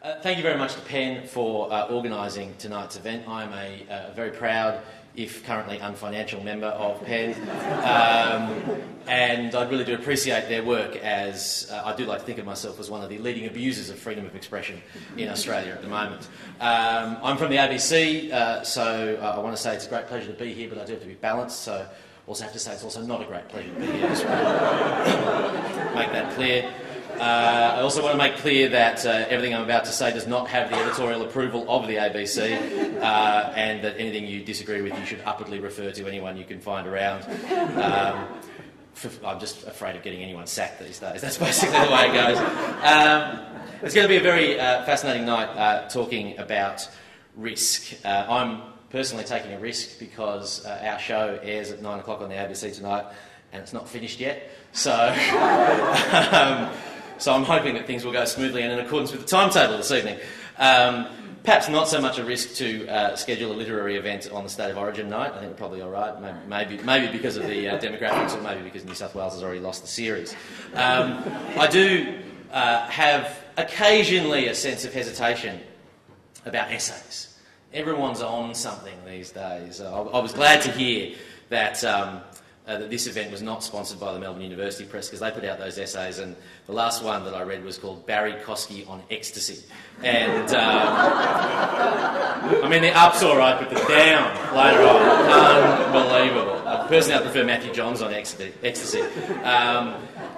Thank you very much to Penn for organising tonight's event. I'm a very proud, if currently unfinancial, member of Penn, and I really do appreciate their work, as I do like to think of myself as one of the leading abusers of freedom of expression in Australia at the moment. I'm from the ABC, so I want to say it's a great pleasure to be here, but I do have to be balanced, so I also have to say it's also not a great pleasure to be here as well. Make that clear. I also want to make clear that everything I'm about to say does not have the editorial approval of the ABC, and that anything you disagree with you should upwardly refer to anyone you can find around. I'm just afraid of getting anyone sacked these days. That's basically the way it goes. It's going to be a very fascinating night talking about risk. I'm personally taking a risk because our show airs at 9 o'clock on the ABC tonight and it's not finished yet. So... So I'm hoping that things will go smoothly and in accordance with the timetable this evening. Perhaps not so much a risk to schedule a literary event on the State of Origin night. I think we're probably all right, maybe because of the demographics, or maybe because New South Wales has already lost the series. I do have occasionally a sense of hesitation about essays. Everyone's on something these days. I was glad to hear that... that this event was not sponsored by the Melbourne University Press, because they put out those essays, and the last one that I read was called Barry Kosky on Ecstasy. And, I mean, the up's all right, but the down later on, unbelievable. Personally, I prefer Matthew Johns on Ecstasy.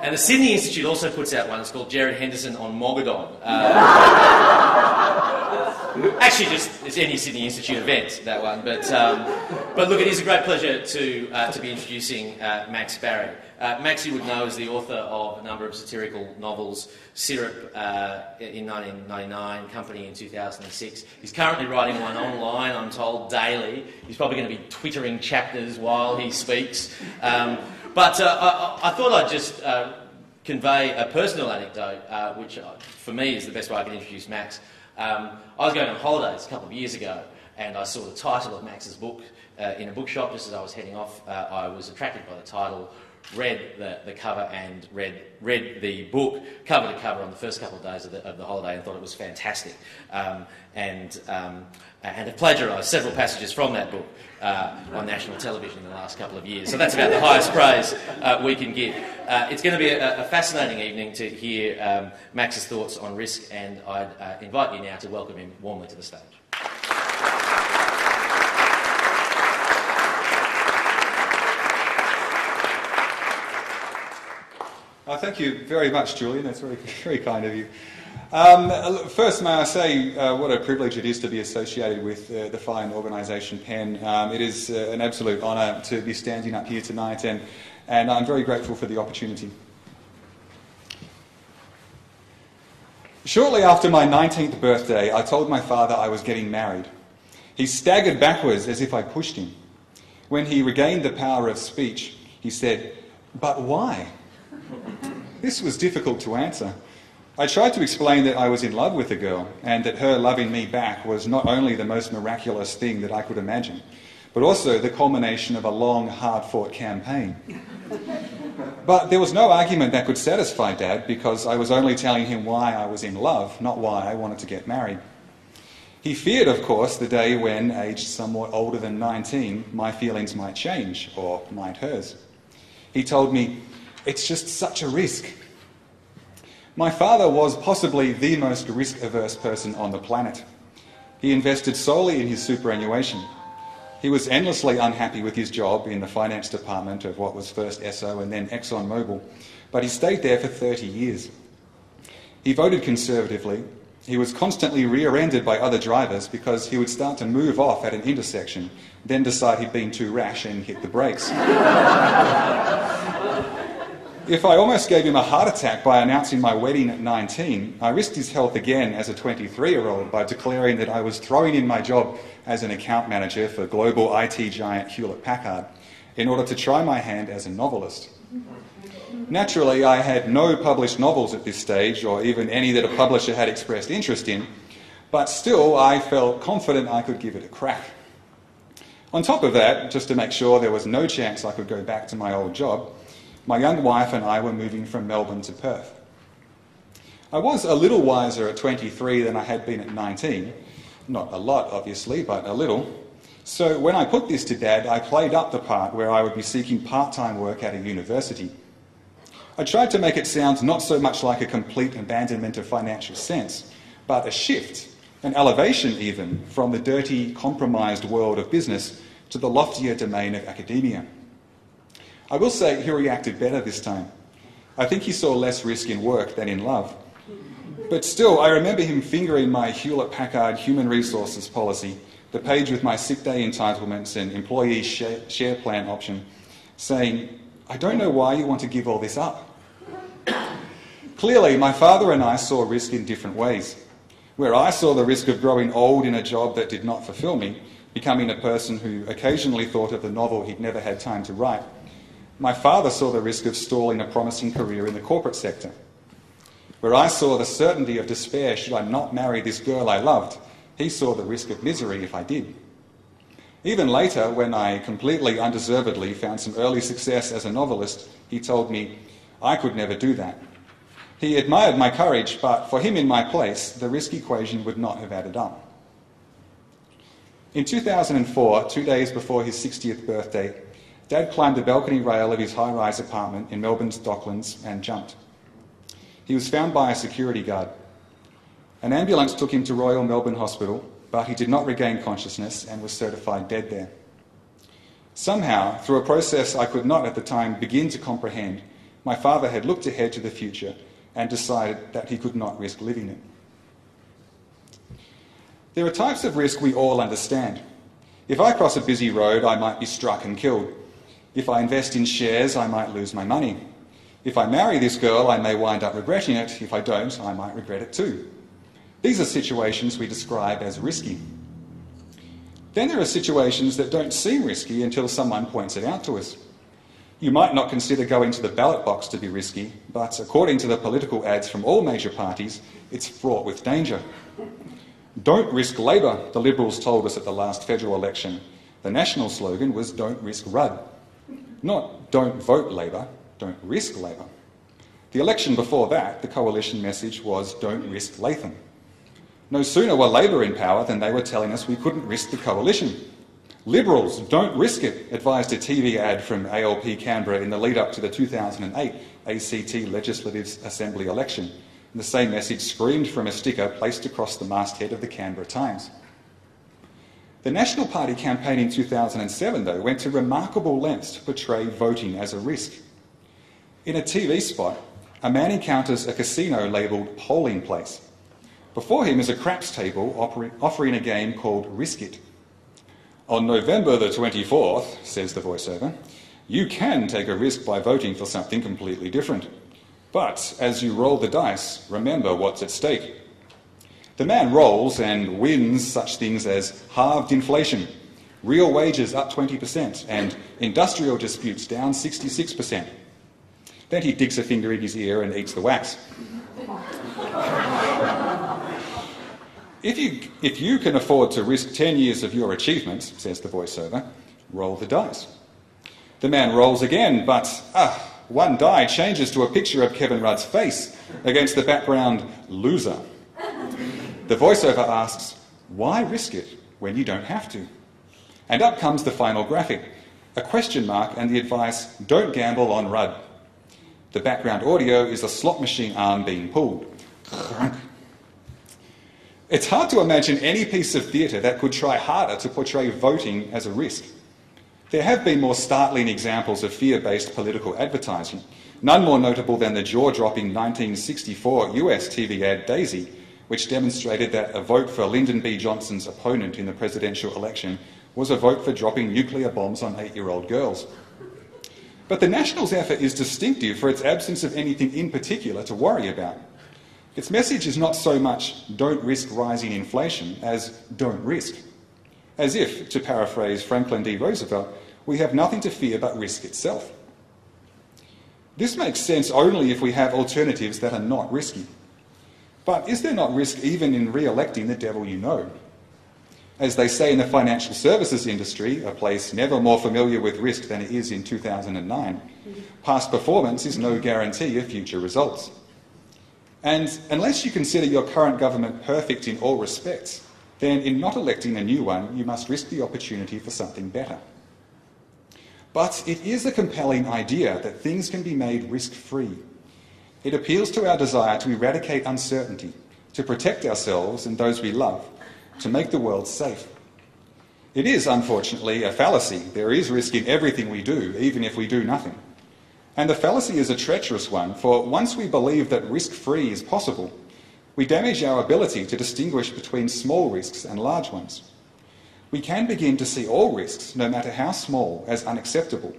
And the Sydney Institute also puts out one. It's called Jared Henderson on Mogadon. Actually, it's any Sydney Institute event, that one. But look, it is a great pleasure to be introducing Max Barry. Max, you would know, is the author of a number of satirical novels: Syrup in 1999, Company in 2006. He's currently writing one online, I'm told, daily. He's probably going to be twittering chapters while he speaks. But I thought I'd just convey a personal anecdote, which for me is the best way I can introduce Max. I was going on holidays a couple of years ago, and I saw the title of Max's book in a bookshop just as I was heading off. I was attracted by the title, read the cover, and read the book cover to cover on the first couple of days of the holiday, and thought it was fantastic. And have plagiarised several passages from that book on national television in the last couple of years. So that's about the highest praise we can give. It's going to be a fascinating evening to hear Max's thoughts on risk, and I'd invite you now to welcome him warmly to the stage. Thank you very much, Julian. That's very, very kind of you. First, may I say what a privilege it is to be associated with the fine organisation Penn. It is an absolute honour to be standing up here tonight, and I'm very grateful for the opportunity. Shortly after my 19th birthday, I told my father I was getting married. He staggered backwards as if I pushed him. When he regained the power of speech, he said, "But why?" This was difficult to answer. I tried to explain that I was in love with the girl, and that her loving me back was not only the most miraculous thing that I could imagine, but also the culmination of a long, hard-fought campaign. But there was no argument that could satisfy Dad, because I was only telling him why I was in love, not why I wanted to get married. He feared, of course, the day when, aged somewhat older than 19, my feelings might change, or might hers. He told me, "It's just such a risk." My father was possibly the most risk-averse person on the planet. He invested solely in his superannuation. He was endlessly unhappy with his job in the finance department of what was first Esso and then ExxonMobil, but he stayed there for 30 years. He voted conservatively. He was constantly rear-ended by other drivers because he would start to move off at an intersection, then decide he'd been too rash and hit the brakes. If I almost gave him a heart attack by announcing my wedding at 19, I risked his health again as a 23-year-old by declaring that I was throwing in my job as an account manager for global IT giant Hewlett-Packard in order to try my hand as a novelist. Naturally, I had no published novels at this stage, or even any that a publisher had expressed interest in, but still I felt confident I could give it a crack. On top of that, just to make sure there was no chance I could go back to my old job, my young wife and I were moving from Melbourne to Perth. I was a little wiser at 23 than I had been at 19. Not a lot, obviously, but a little. So when I put this to Dad, I played up the part where I would be seeking part-time work at a university. I tried to make it sound not so much like a complete abandonment of financial sense, but a shift, an elevation even, from the dirty, compromised world of business to the loftier domain of academia. I will say he reacted better this time. I think he saw less risk in work than in love. But still, I remember him fingering my Hewlett-Packard human resources policy, the page with my sick day entitlements and employee share plan option, saying, "I don't know why you want to give all this up." Clearly, my father and I saw risk in different ways. Where I saw the risk of growing old in a job that did not fulfill me, becoming a person who occasionally thought of the novel he'd never had time to write, my father saw the risk of stalling a promising career in the corporate sector. Where I saw the certainty of despair should I not marry this girl I loved, he saw the risk of misery if I did. Even later, when I completely undeservedly found some early success as a novelist, he told me I could never do that. He admired my courage, but for him in my place, the risk equation would not have added up. In 2004, 2 days before his 60th birthday, Dad climbed the balcony rail of his high-rise apartment in Melbourne's Docklands and jumped. He was found by a security guard. An ambulance took him to Royal Melbourne Hospital, but he did not regain consciousness and was certified dead there. Somehow, through a process I could not at the time begin to comprehend, my father had looked ahead to the future and decided that he could not risk living it. There are types of risk we all understand. If I cross a busy road, I might be struck and killed. If I invest in shares, I might lose my money. If I marry this girl, I may wind up regretting it. If I don't, I might regret it too. These are situations we describe as risky. Then there are situations that don't seem risky until someone points it out to us. You might not consider going to the ballot box to be risky, but according to the political ads from all major parties, it's fraught with danger. Don't risk Labor, the Liberals told us at the last federal election. The national slogan was don't risk Rudd. Not don't vote Labor, don't risk Labor. The election before that, the coalition message was don't risk Latham. No sooner were Labor in power than they were telling us we couldn't risk the coalition. Liberals, don't risk it, advised a TV ad from ALP Canberra in the lead-up to the 2008 ACT Legislative Assembly election. And the same message screamed from a sticker placed across the masthead of the Canberra Times. The National Party campaign in 2007, though, went to remarkable lengths to portray voting as a risk. In a TV spot, a man encounters a casino labelled polling place. Before him is a craps table offering a game called Risk It. On November the 24th, says the voiceover, you can take a risk by voting for something completely different. But as you roll the dice, remember what's at stake. The man rolls and wins such things as halved inflation, real wages up 20%, and industrial disputes down 66%. Then he digs a finger in his ear and eats the wax. If you can afford to risk 10 years of your achievements, says the voiceover, roll the dice. The man rolls again, but one die changes to a picture of Kevin Rudd's face against the background loser. The voiceover asks, why risk it when you don't have to? And up comes the final graphic, a question mark and the advice, don't gamble on Rudd. The background audio is a slot machine arm being pulled. It's hard to imagine any piece of theatre that could try harder to portray voting as a risk. There have been more startling examples of fear-based political advertising, none more notable than the jaw-dropping 1964 US TV ad Daisy, which demonstrated that a vote for Lyndon B. Johnson's opponent in the presidential election was a vote for dropping nuclear bombs on 8-year-old girls. But the Nationals' effort is distinctive for its absence of anything in particular to worry about. Its message is not so much don't risk rising inflation as don't risk. As if, to paraphrase Franklin D. Roosevelt, we have nothing to fear but risk itself. This makes sense only if we have alternatives that are not risky. But is there not risk even in re-electing the devil you know? As they say in the financial services industry, a place never more familiar with risk than it is in 2009, past performance is no guarantee of future results. And unless you consider your current government perfect in all respects, then in not electing a new one, you must risk the opportunity for something better. But it is a compelling idea that things can be made risk-free. It appeals to our desire to eradicate uncertainty, to protect ourselves and those we love, to make the world safe. It is, unfortunately, a fallacy. There is risk in everything we do, even if we do nothing. And the fallacy is a treacherous one, for once we believe that risk-free is possible, we damage our ability to distinguish between small risks and large ones. We can begin to see all risks, no matter how small, as unacceptable,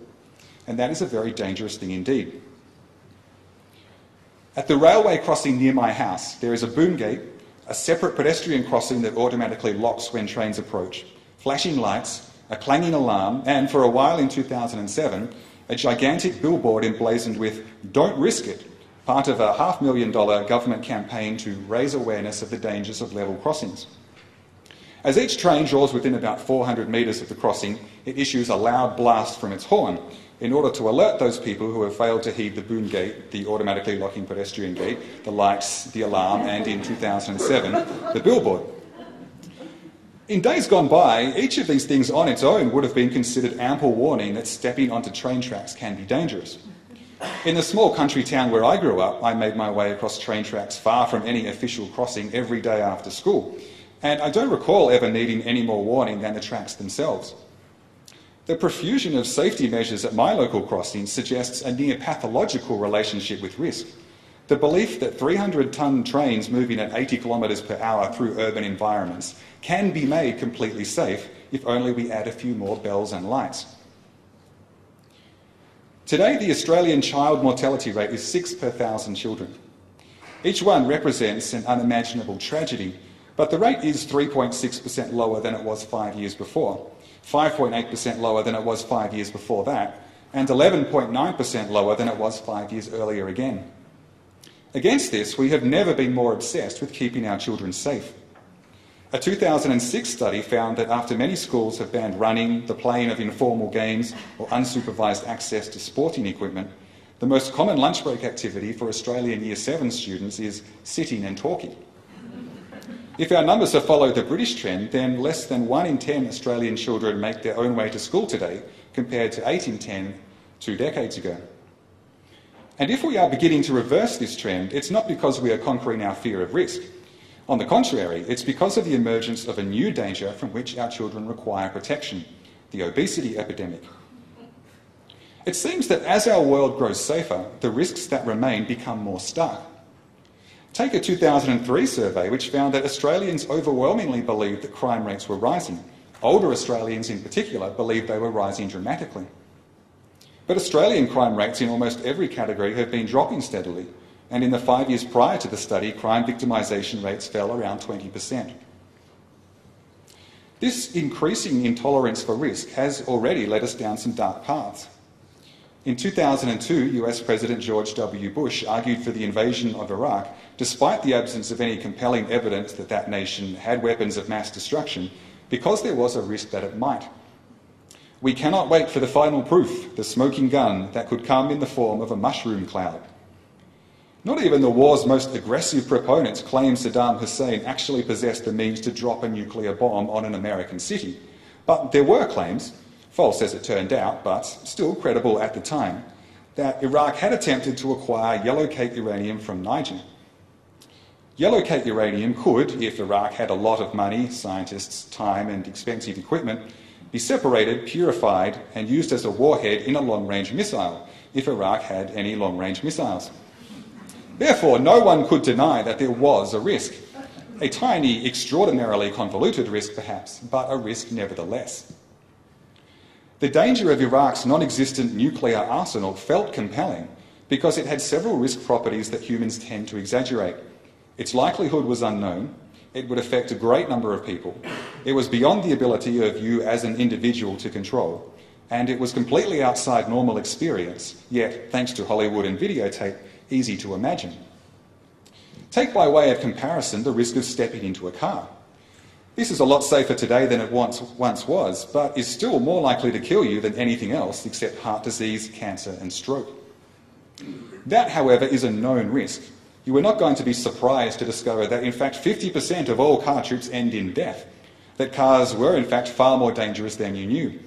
and that is a very dangerous thing indeed. At the railway crossing near my house, there is a boom gate, a separate pedestrian crossing that automatically locks when trains approach, flashing lights, a clanging alarm, and for a while in 2007, a gigantic billboard emblazoned with "Don't Risk It," part of a $500,000 government campaign to raise awareness of the dangers of level crossings. As each train draws within about 400 metres of the crossing, it issues a loud blast from its horn in order to alert those people who have failed to heed the boom gate, the automatically locking pedestrian gate, the lights, the alarm, and in 2007, the billboard. In days gone by, each of these things on its own would have been considered ample warning that stepping onto train tracks can be dangerous. In the small country town where I grew up, I made my way across train tracks far from any official crossing every day after school, and I don't recall ever needing any more warning than the tracks themselves. The profusion of safety measures at my local crossing suggests a near pathological relationship with risk. The belief that 300-tonne trains moving at 80 kilometres per hour through urban environments can be made completely safe if only we add a few more bells and lights. Today, the Australian child mortality rate is 6 per 1,000 children. Each one represents an unimaginable tragedy, but the rate is 3.6% lower than it was 5 years before, 5.8% lower than it was 5 years before that, and 11.9% lower than it was 5 years earlier again. Against this, we have never been more obsessed with keeping our children safe. A 2006 study found that after many schools have banned running, the playing of informal games, or unsupervised access to sporting equipment, the most common lunch break activity for Australian Year 7 students is sitting and talking. If our numbers have followed the British trend, then less than 1 in 10 Australian children make their own way to school today, compared to 8 in 10 2 decades ago. And if we are beginning to reverse this trend, it's not because we are conquering our fear of risk. On the contrary, it's because of the emergence of a new danger from which our children require protection, the obesity epidemic. It seems that as our world grows safer, the risks that remain become more stark. Take a 2003 survey which found that Australians overwhelmingly believed that crime rates were rising. Older Australians in particular believed they were rising dramatically. But Australian crime rates in almost every category have been dropping steadily, and in the 5 years prior to the study, crime victimisation rates fell around 20%. This increasing intolerance for risk has already led us down some dark paths. In 2002, US President George W. Bush argued for the invasion of Iraq, despite the absence of any compelling evidence that that nation had weapons of mass destruction, because there was a risk that it might. We cannot wait for the final proof, the smoking gun, that could come in the form of a mushroom cloud. Not even the war's most aggressive proponents claim Saddam Hussein actually possessed the means to drop a nuclear bomb on an American city. But there were claims, false as it turned out, but still credible at the time, that Iraq had attempted to acquire yellowcake uranium from Niger. Yellowcake uranium could, if Iraq had a lot of money, scientists, time and expensive equipment, be separated, purified and used as a warhead in a long-range missile, if Iraq had any long-range missiles. Therefore, no one could deny that there was a risk. A tiny, extraordinarily convoluted risk perhaps, but a risk nevertheless. The danger of Iraq's non-existent nuclear arsenal felt compelling because it had several risk properties that humans tend to exaggerate. Its likelihood was unknown, it would affect a great number of people, it was beyond the ability of you as an individual to control, and it was completely outside normal experience, yet, thanks to Hollywood and videotape, easy to imagine. Take by way of comparison the risk of stepping into a car. This is a lot safer today than it once was, but is still more likely to kill you than anything else except heart disease, cancer and stroke. That, however, is a known risk. you were not going to be surprised to discover that in fact 50% of all car trips end in death, that cars were in fact far more dangerous than you knew.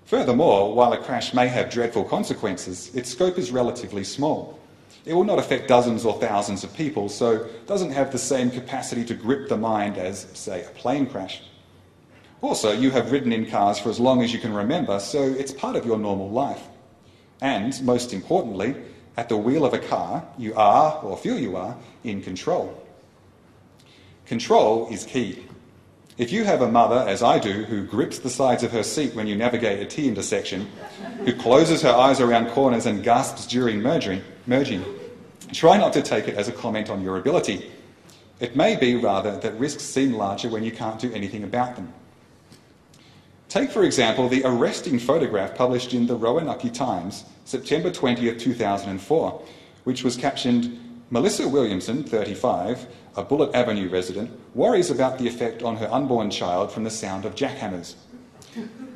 Furthermore, while a crash may have dreadful consequences, its scope is relatively small. It will not affect dozens or thousands of people, so it doesn't have the same capacity to grip the mind as, say, a plane crash. Also, you have ridden in cars for as long as you can remember, so it's part of your normal life. And, most importantly, at the wheel of a car, you are, or feel you are, in control. Control is key. If you have a mother, as I do, who grips the sides of her seat when you navigate a T intersection, who closes her eyes around corners and gasps during merging, try not to take it as a comment on your ability. It may be, rather, that risks seem larger when you can't do anything about them. Take, for example, the arresting photograph published in the Roanoke Times, September 20th, 2004, which was captioned, "Melissa Williamson, 35, a Bullitt Avenue resident, worries about the effect on her unborn child from the sound of jackhammers."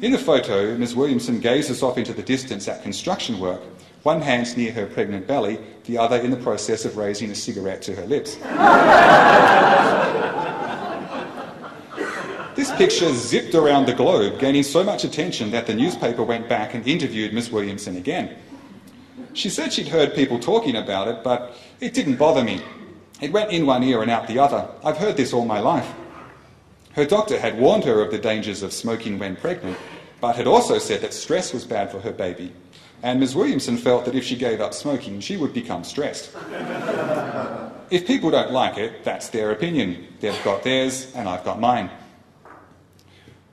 In the photo, Ms. Williamson gazes off into the distance at construction work, one hand near her pregnant belly, the other in the process of raising a cigarette to her lips. This picture zipped around the globe, gaining so much attention that the newspaper went back and interviewed Ms. Williamson again. She said she'd heard people talking about it, but it didn't bother me. It went in one ear and out the other. I've heard this all my life. Her doctor had warned her of the dangers of smoking when pregnant, but had also said that stress was bad for her baby. And Ms. Williamson felt that if she gave up smoking, she would become stressed. If people don't like it, that's their opinion. They've got theirs, and I've got mine.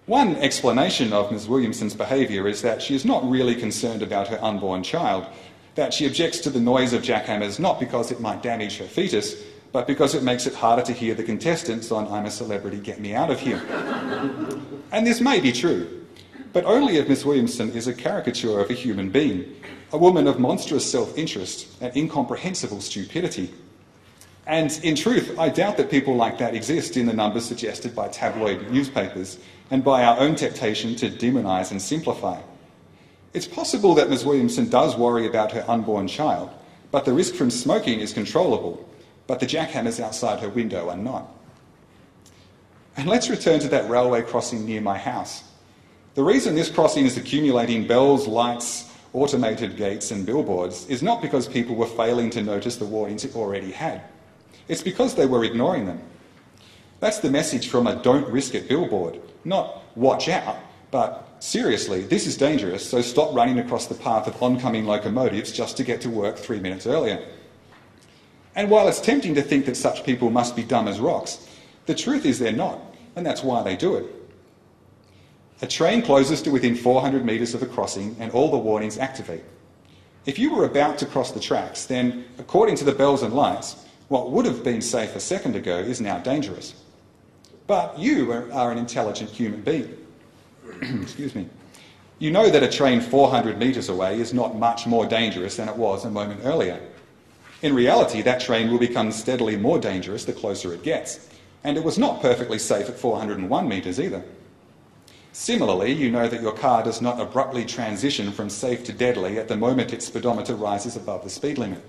One explanation of Ms. Williamson's behaviour is that she is not really concerned about her unborn child, that she objects to the noise of jackhammers not because it might damage her fetus, but because it makes it harder to hear the contestants on I'm a Celebrity, Get Me Out of Here. And this may be true, but only if Ms. Williamson is a caricature of a human being, a woman of monstrous self-interest and incomprehensible stupidity. And in truth, I doubt that people like that exist in the numbers suggested by tabloid newspapers and by our own temptation to demonise and simplify. It's possible that Ms. Williamson does worry about her unborn child, but the risk from smoking is controllable, but the jackhammers outside her window are not. And let's return to that railway crossing near my house. The reason this crossing is accumulating bells, lights, automated gates and billboards is not because people were failing to notice the warnings it already had. It's because they were ignoring them. That's the message from a don't risk it billboard, not watch out, but seriously, this is dangerous, so stop running across the path of oncoming locomotives just to get to work 3 minutes earlier. And while it's tempting to think that such people must be dumb as rocks, the truth is they're not, and that's why they do it. A train closes to within 400 metres of a crossing and all the warnings activate. If you were about to cross the tracks, then, according to the bells and lights, what would have been safe a second ago is now dangerous. But you are an intelligent human being. Excuse me. You know that a train 400 metres away is not much more dangerous than it was a moment earlier. In reality, that train will become steadily more dangerous the closer it gets, and it was not perfectly safe at 401 metres either. Similarly, you know that your car does not abruptly transition from safe to deadly at the moment its speedometer rises above the speed limit.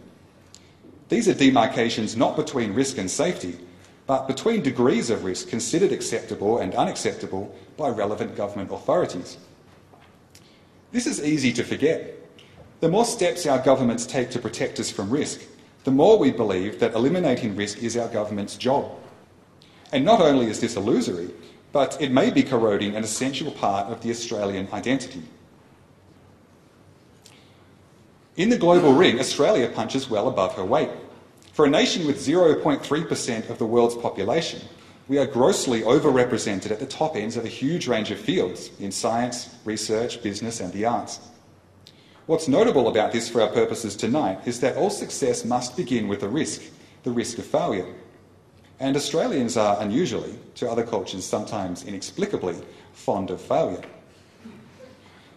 These are demarcations not between risk and safety, but between degrees of risk considered acceptable and unacceptable by relevant government authorities. This is easy to forget. The more steps our governments take to protect us from risk, the more we believe that eliminating risk is our government's job. And not only is this illusory, but it may be corroding an essential part of the Australian identity. In the global ring, Australia punches well above her weight. For a nation with 0.3% of the world's population, we are grossly overrepresented at the top ends of a huge range of fields in science, research, business and the arts. What's notable about this for our purposes tonight is that all success must begin with a risk, the risk of failure. And Australians are unusually, to other cultures sometimes inexplicably, fond of failure.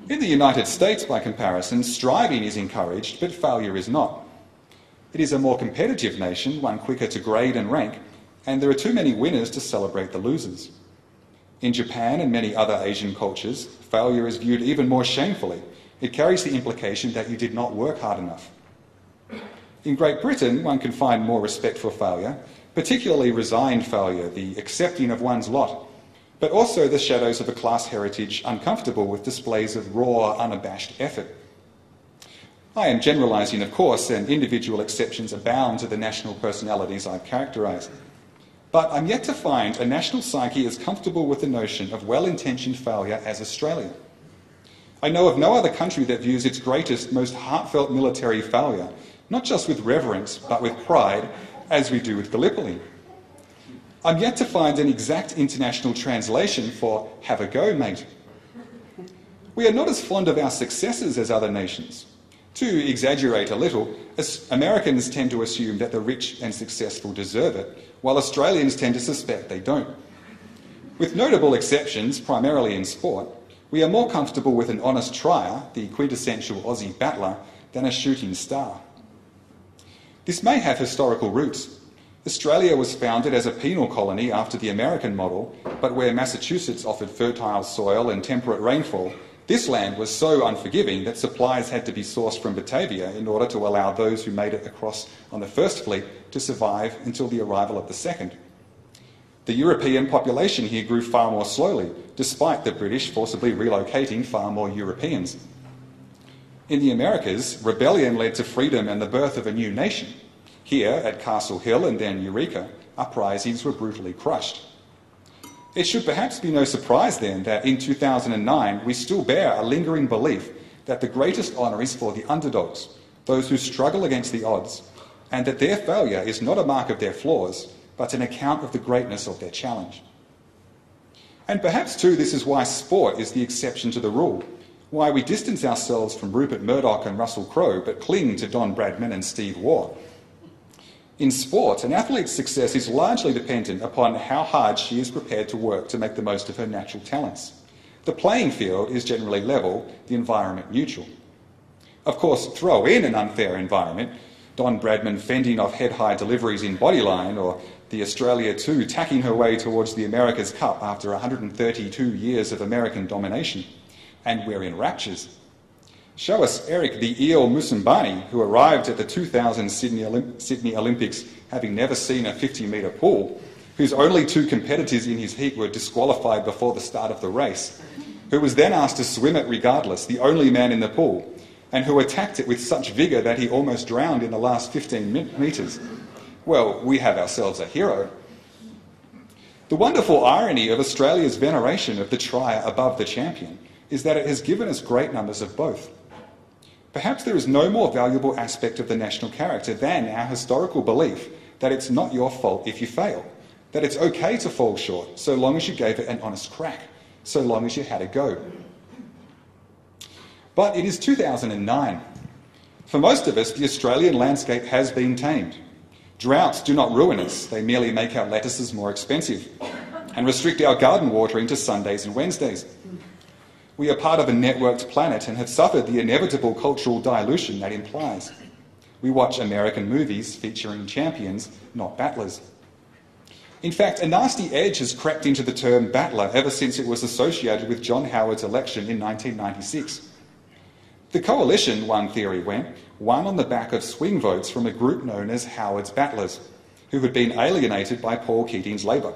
In the United States, by comparison, striving is encouraged, but failure is not. It is a more competitive nation, one quicker to grade and rank, and there are too many winners to celebrate the losers. In Japan and many other Asian cultures, failure is viewed even more shamefully. It carries the implication that you did not work hard enough. In Great Britain, one can find more respect for failure, particularly resigned failure, the accepting of one's lot, but also the shadows of a class heritage uncomfortable with displays of raw, unabashed effort. I am generalising, of course, and individual exceptions abound to the national personalities I've characterised. But I'm yet to find a national psyche as comfortable with the notion of well-intentioned failure as Australia. I know of no other country that views its greatest, most heartfelt military failure, not just with reverence, but with pride, as we do with Gallipoli. I'm yet to find an exact international translation for "have a go, mate." We are not as fond of our successes as other nations. To exaggerate a little, as Americans tend to assume that the rich and successful deserve it, while Australians tend to suspect they don't. With notable exceptions, primarily in sport, we are more comfortable with an honest trier, the quintessential Aussie battler, than a shooting star. This may have historical roots. Australia was founded as a penal colony after the American model, but where Massachusetts offered fertile soil and temperate rainfall, this land was so unforgiving that supplies had to be sourced from Batavia in order to allow those who made it across on the first fleet to survive until the arrival of the second. The European population here grew far more slowly, despite the British forcibly relocating far more Europeans. In the Americas, rebellion led to freedom and the birth of a new nation. Here, at Castle Hill and then Eureka, uprisings were brutally crushed. It should perhaps be no surprise then that in 2009 we still bear a lingering belief that the greatest honour is for the underdogs, those who struggle against the odds, and that their failure is not a mark of their flaws, but an account of the greatness of their challenge. And perhaps too this is why sport is the exception to the rule, why we distance ourselves from Rupert Murdoch and Russell Crowe but cling to Don Bradman and Steve Waugh. In sport, an athlete's success is largely dependent upon how hard she is prepared to work to make the most of her natural talents. The playing field is generally level, the environment neutral. Of course, throw in an unfair environment, Don Bradman fending off head-high deliveries in Bodyline, or the Australia 2 tacking her way towards the America's Cup after 132 years of American domination, and we're in raptures. Show us Eric the Eel Musambani, who arrived at the 2000 Sydney Olympics having never seen a 50-metre pool, whose only two competitors in his heat were disqualified before the start of the race, who was then asked to swim it regardless, the only man in the pool, and who attacked it with such vigour that he almost drowned in the last 15 metres. Well, we have ourselves a hero. The wonderful irony of Australia's veneration of the trier above the champion is that it has given us great numbers of both. Perhaps there is no more valuable aspect of the national character than our historical belief that it's not your fault if you fail, that it's okay to fall short so long as you gave it an honest crack, so long as you had a go. But it is 2009. For most of us, the Australian landscape has been tamed. Droughts do not ruin us, they merely make our lettuces more expensive and restrict our garden watering to Sundays and Wednesdays. We are part of a networked planet and have suffered the inevitable cultural dilution that implies. We watch American movies featuring champions, not battlers. In fact, a nasty edge has crept into the term battler ever since it was associated with John Howard's election in 1996. The coalition, one theory went, won on the back of swing votes from a group known as Howard's Battlers, who had been alienated by Paul Keating's Labor.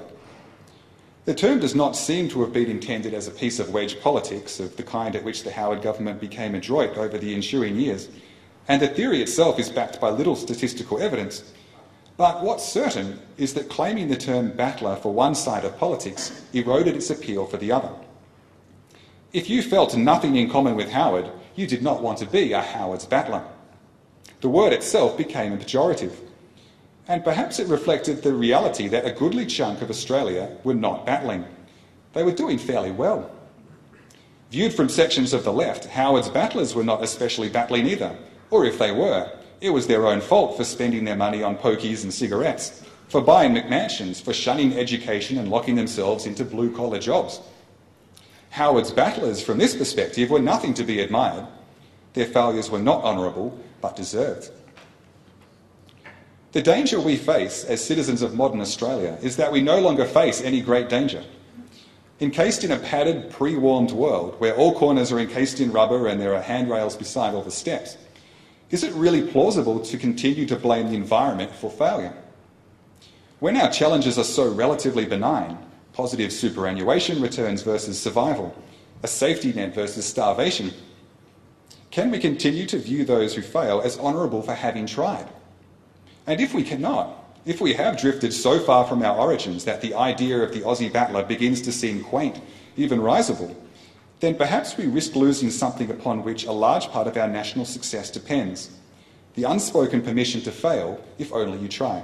The term does not seem to have been intended as a piece of wedge politics of the kind at which the Howard government became adroit over the ensuing years, and the theory itself is backed by little statistical evidence. But what's certain is that claiming the term battler for one side of politics eroded its appeal for the other. If you felt nothing in common with Howard, you did not want to be a Howard's battler. The word itself became a pejorative. And perhaps it reflected the reality that a goodly chunk of Australia were not battling. They were doing fairly well. Viewed from sections of the left, Howard's battlers were not especially battling either, or if they were, it was their own fault for spending their money on pokies and cigarettes, for buying McMansions, for shunning education and locking themselves into blue-collar jobs. Howard's battlers, from this perspective, were nothing to be admired. Their failures were not honourable, but deserved. The danger we face as citizens of modern Australia is that we no longer face any great danger. Encased in a padded, pre-warmed world where all corners are encased in rubber and there are handrails beside all the steps, Is it really plausible to continue to blame the environment for failure? When our challenges are so relatively benign, positive superannuation returns versus survival, a safety net versus starvation, can we continue to view those who fail as honourable for having tried? And if we cannot, if we have drifted so far from our origins that the idea of the Aussie battler begins to seem quaint, even risible, then perhaps we risk losing something upon which a large part of our national success depends: the unspoken permission to fail if only you try.